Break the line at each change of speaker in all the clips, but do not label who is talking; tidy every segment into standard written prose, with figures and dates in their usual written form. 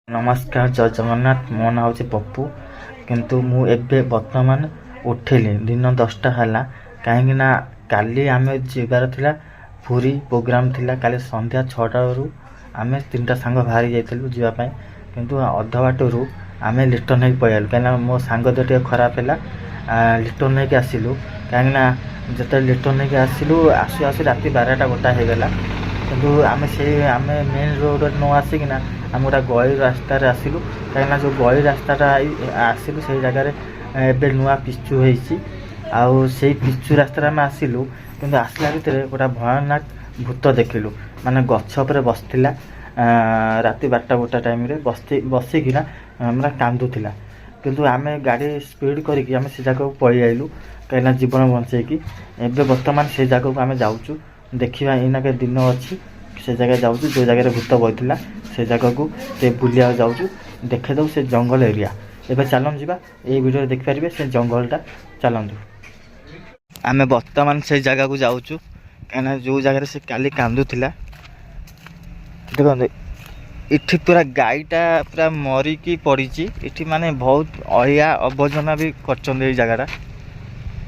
नमस्कार जय जगन्नाथ। मो ना हूँ पप्पू किंतु मु एबे वर्तमान उठिली दिन 10टा है कहीं काली आम जीवार थिला पूरी प्रोग्राम थिला काली संध्या 6टा आम 3टा सांग बाहरी जाइलु जीवाई किंतु अध बाटू आम लिटन नहीं पलू कहीं मो सांग देह खराब है लिटन नहीं आसलु कहीं जिते लिटन नहीं आसलु आसु आसु राति 12टा गोटा हो गला किंतु आम मेन रोड न आसिकिना आम गोटा गली रास्त आसलु कहीं जो गली रास्ता आसलु से जगार एवं नुआ पिचु होई पिचु रास्त आम आसलु कि आसला भितर गोटा भयानक भूत देखिलु माने गछ उपर बसला राति 12टा गोटा टाइम बसिकिना मतलब कांदुला किंतु आम गाड़ी स्पीड करके आम से जगह पलि आइलु कहीं जीवन बंचेकी एवं बर्तमान से जगह को आम जाऊँ देखा इना के दिन अच्छी से जगह जाऊँ जो जगह भूत बइला से जगह को बुलिया जाऊँ देखे दो से जंगल एरिया एवं चलन जा ये वीडियो देखिपारे से जंगलटा चलतु आम बर्तमान से जगह को जाऊँ कहीं जो जगह से काली कांदुला देखो इठी पूरा गाईटा पूरा मरिकी पड़ी इठी माने बहुत अलिया आवर्जना भी कर जगह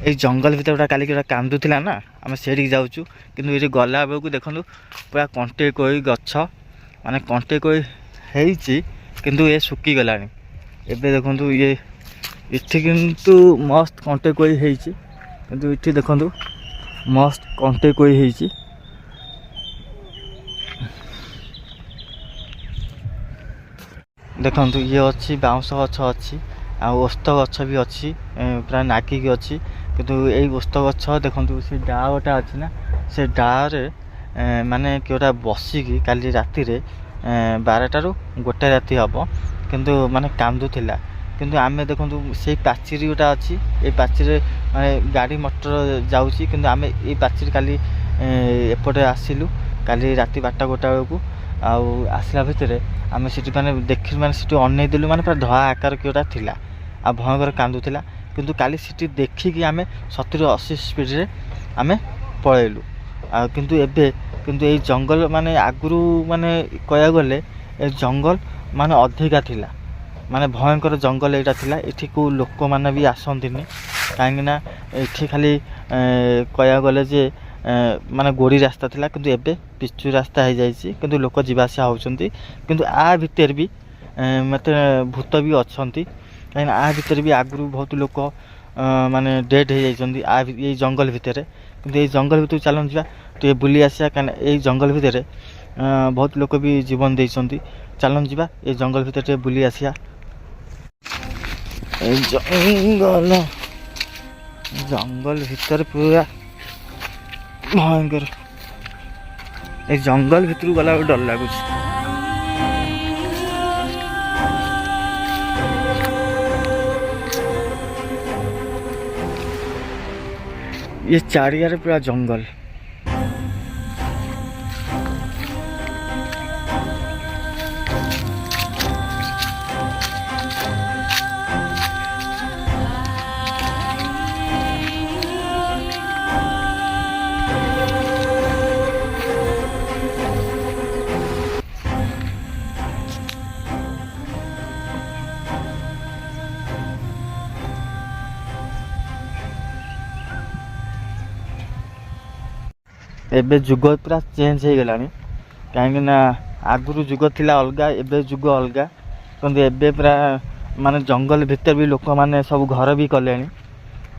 ये जंगल भीतर गोटा काली कांदुला ना आम से जाऊँ कि गला बेलू देखूँ पूरा कंटे कोई गछ माने कंटे कोई किंतु ये सुखी गला एबे देखूँ ये इठी किंतु मस्त कंटे कोई किंतु इठी देखूँ मस्त कंटे कोई देखूँ ये अच्छी बाउंस गछ अच्छी आ ओस्त गछ भी अच्छी पूरा नागिकी अच्छी किंतु यही ओस्त गछ देखूँ से डाँटा अच्छी ना से डाँरे माने किटा बसिकी काली राति 12टारू गोटे राति हम किंतु माने कांदुला किंतु आम देखूँ से पाचेरी गोटा अच्छी ये पाचेरी माने गाड़ी मटर जाऊँगी किंतु आम ये पाचेरी काली एपटे आसिलु काली राति 12टा गोटा बेलू आसला भितर आम सीटी माने देख माने सीटी अनै देलु माने पूरा धला आकार किटा थिला आ भयंकर कांदुला किंतु काली सीटी देखिकी आम 70-80 स्पीड रे आम पलैलु किंतु एबे किंतु ये जंगल माने आगुरु माने कया गले ए जंगल माने अधिका थिला माने भयंकर जंगल एटा थिला एठी को लोक माने भी आसंतिनी काहेकिना एठी खाली कया गले जे माने गोड़ी रास्ता थिला किंतु एबे पिचु रास्ता हो जाइए किंतु लोक जीवासा होउछंती किंतु आ भितर भी मते भूत भी अच्छंती कहीं आ भितर भी आगुरु बहुत लोक माने डेड हो जाइछंती ये जंगल भितर किंतु ये जंगल भितर चलन जा तो बुली आसिया कहीं ये जंगल भितर बहुत लोक भी जीवन देइछंती चलन जा ये जंगल भितर टे बुली आसिया जंगल भितर पूरा भयंकर ये जंगल भितर गला डर लगुच ये चारियारे पूरा जंगल एबे जुग पूरा चेंज हो गलानी कहीं आगुरु जुग थिला अलगा एबे जुग अलगा किंतु एबे पूरा माने जंगल भितर भी लोक माने सब घर भी कले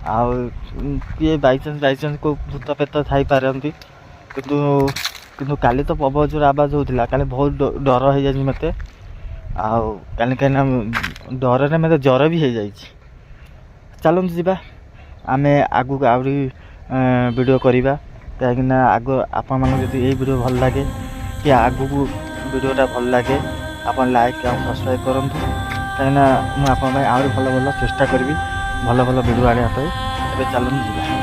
किए बाईचान्स को भूत पेत थी पारती किंतु किंतु काली तो पबजर आवाज होता काली बहुत डर हो जाए मत काली कहीं डर मत ज्वर भी हो जाए चलते जा आम आगू आहरी वीडियो करवा कहीं आग आपण मैंने ये वीडियो भल लगे कि आगू को वीडियोटा भल लगे आप लाइक और सब्सक्राइब करूँ कहीं मुझे भल भल चेष्टा करी भल भल वीडियो आने चलते जा।